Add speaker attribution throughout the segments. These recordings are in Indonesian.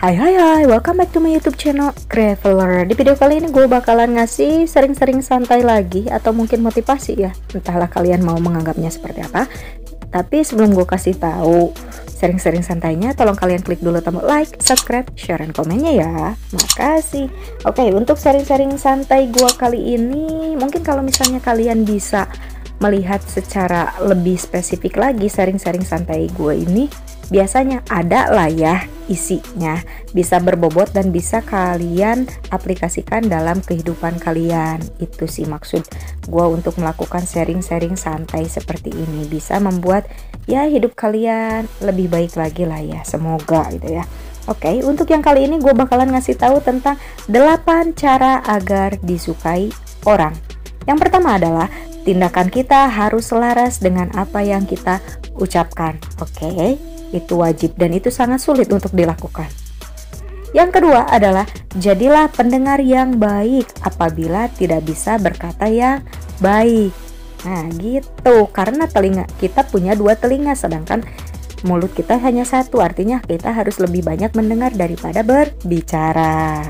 Speaker 1: Hai hai hai, welcome back to my YouTube channel Graveler. Di video kali ini gue bakalan ngasih sering-sering santai lagi atau mungkin motivasi ya. Entahlah kalian mau menganggapnya seperti apa. Tapi sebelum gue kasih tahu sering-sering santainya, tolong kalian klik dulu tombol like, subscribe, share, dan komennya ya. Makasih. Oke, untuk sering-sering santai gue kali ini, mungkin kalau misalnya kalian bisa melihat secara lebih spesifik lagi sering-sering santai gue ini, biasanya ada lah ya isinya, bisa berbobot dan bisa kalian aplikasikan dalam kehidupan kalian. Itu sih maksud gue untuk melakukan sharing-sharing santai seperti ini, bisa membuat ya hidup kalian lebih baik lagi lah ya, semoga gitu ya. Oke, untuk yang kali ini gue bakalan ngasih tahu tentang 8 cara agar disukai orang. Yang pertama adalah tindakan kita harus selaras dengan apa yang kita ucapkan. Oke, itu wajib dan itu sangat sulit untuk dilakukan. Yang kedua adalah jadilah pendengar yang baik apabila tidak bisa berkata yang baik. Nah gitu, karena telinga kita punya 2 telinga sedangkan mulut kita hanya 1, artinya kita harus lebih banyak mendengar daripada berbicara.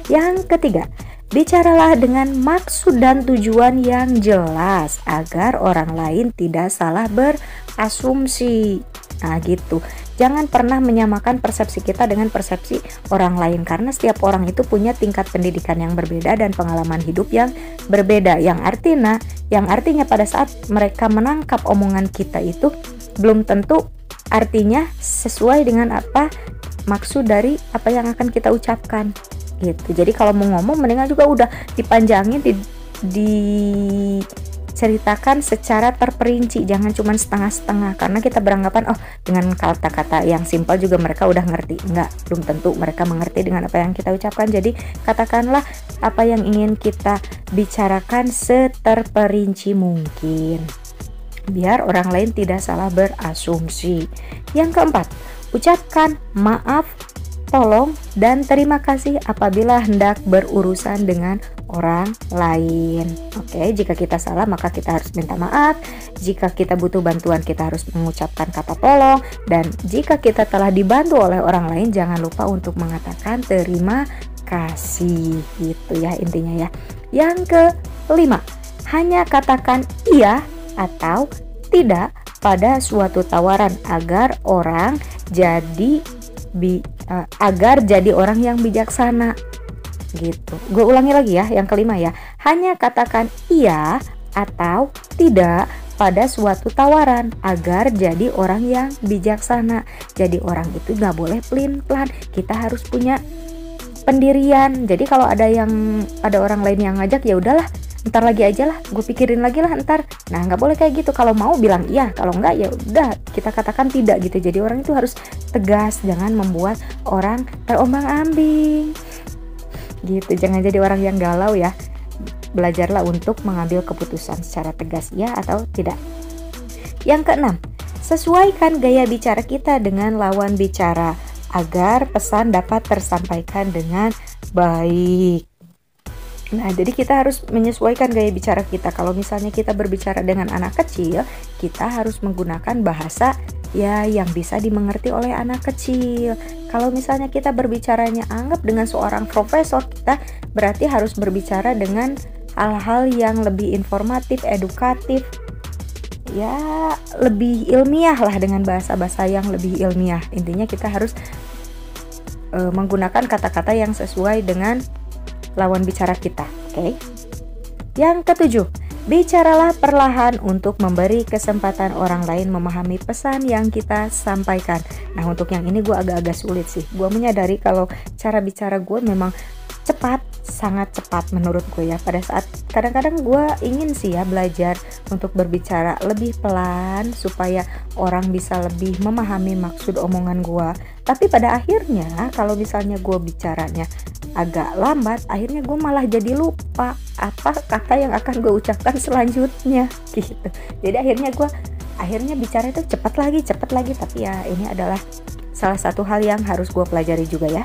Speaker 1: Yang ketiga, bicaralah dengan maksud dan tujuan yang jelas agar orang lain tidak salah berasumsi. Nah gitu, jangan pernah menyamakan persepsi kita dengan persepsi orang lain, karena setiap orang itu punya tingkat pendidikan yang berbeda dan pengalaman hidup yang berbeda, yang artinya pada saat mereka menangkap omongan kita itu belum tentu artinya sesuai dengan apa maksud dari apa yang akan kita ucapkan gitu. Jadi kalau mau ngomong mendingan juga udah dipanjangin, diceritakan secara terperinci, jangan cuma setengah-setengah, karena kita beranggapan oh dengan kata-kata yang simpel juga mereka udah ngerti. Enggak, belum tentu mereka mengerti dengan apa yang kita ucapkan. Jadi katakanlah apa yang ingin kita bicarakan seterperinci mungkin, biar orang lain tidak salah berasumsi. Yang keempat, ucapkan maaf, tolong, dan terima kasih apabila hendak berurusan dengan orang lain. Oke, jika kita salah maka kita harus minta maaf. Jika kita butuh bantuan kita harus mengucapkan kata tolong. Dan jika kita telah dibantu oleh orang lain, jangan lupa untuk mengatakan terima kasih. Gitu ya intinya ya. Yang kelima, hanya katakan iya atau tidak pada suatu tawaran agar jadi orang yang bijaksana gitu. Gue ulangi lagi ya, yang kelima ya, hanya katakan iya atau tidak pada suatu tawaran agar jadi orang yang bijaksana. Jadi orang itu gak boleh pelin-pelan, kita harus punya pendirian. Jadi kalau ada orang lain yang ngajak, ya udahlah ntar lagi aja lah, gue pikirin lagi lah ntar. Nah nggak boleh kayak gitu, kalau mau bilang iya, kalau enggak ya udah kita katakan tidak gitu. Jadi orang itu harus tegas, jangan membuat orang terombang-ambing gitu. Jangan jadi orang yang galau ya. Belajarlah untuk mengambil keputusan secara tegas, ya atau tidak. Yang keenam, sesuaikan gaya bicara kita dengan lawan bicara agar pesan dapat tersampaikan dengan baik. Nah, jadi kita harus menyesuaikan gaya bicara kita. Kalau misalnya kita berbicara dengan anak kecil, kita harus menggunakan bahasa ya yang bisa dimengerti oleh anak kecil. Kalau misalnya kita berbicaranya anggap dengan seorang profesor, kita berarti harus berbicara dengan hal-hal yang lebih informatif, edukatif, ya lebih ilmiah lah, dengan bahasa-bahasa yang lebih ilmiah. Intinya kita harus menggunakan kata-kata yang sesuai dengan lawan bicara kita. Oke. Yang ketujuh, bicaralah perlahan untuk memberi kesempatan orang lain memahami pesan yang kita sampaikan. Nah untuk yang ini gue agak-agak sulit sih. Gue menyadari kalau cara bicara gue memang cepat, sangat cepat menurut gue ya. Pada saat kadang-kadang gue ingin sih ya belajar untuk berbicara lebih pelan supaya orang bisa lebih memahami maksud omongan gue. Tapi pada akhirnya kalau misalnya gue bicaranya agak lambat, akhirnya gue malah jadi lupa apa kata yang akan gue ucapkan selanjutnya gitu. Jadi akhirnya bicara itu cepat lagi, tapi ya ini adalah salah satu hal yang harus gue pelajari juga ya.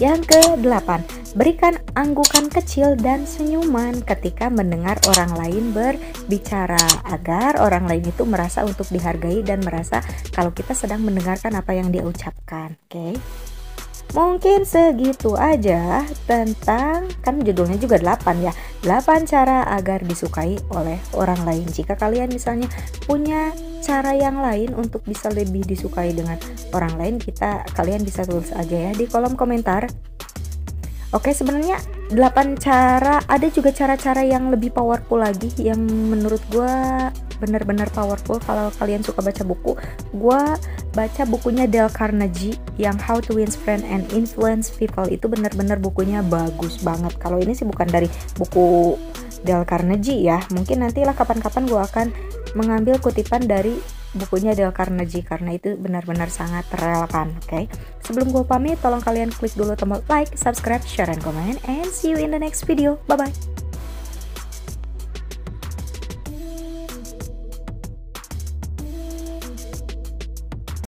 Speaker 1: Yang ke-8, berikan anggukan kecil dan senyuman ketika mendengar orang lain berbicara agar orang lain itu merasa untuk dihargai dan merasa kalau kita sedang mendengarkan apa yang dia ucapkan. Oke. Mungkin segitu aja tentang, kan judulnya juga 8 ya, 8 cara agar disukai oleh orang lain. Jika kalian misalnya punya cara yang lain untuk bisa lebih disukai dengan orang lain, kalian bisa tulis aja ya di kolom komentar. Oke, sebenarnya 8 cara, ada juga cara-cara yang lebih powerful lagi yang menurut gua bener-bener powerful. Kalau kalian suka baca buku, gua baca bukunya Dale Carnegie yang How to Win Friends and Influence People. Itu bener-bener bukunya bagus banget. Kalau ini sih bukan dari buku Dale Carnegie ya, mungkin nantilah kapan-kapan gua akan mengambil kutipan dari bukunya Dale Carnegie karena itu benar-benar sangat relevan. Oke, sebelum gue pamit, tolong kalian klik dulu tombol like, subscribe, share, and comment, and see you in the next video. Bye bye.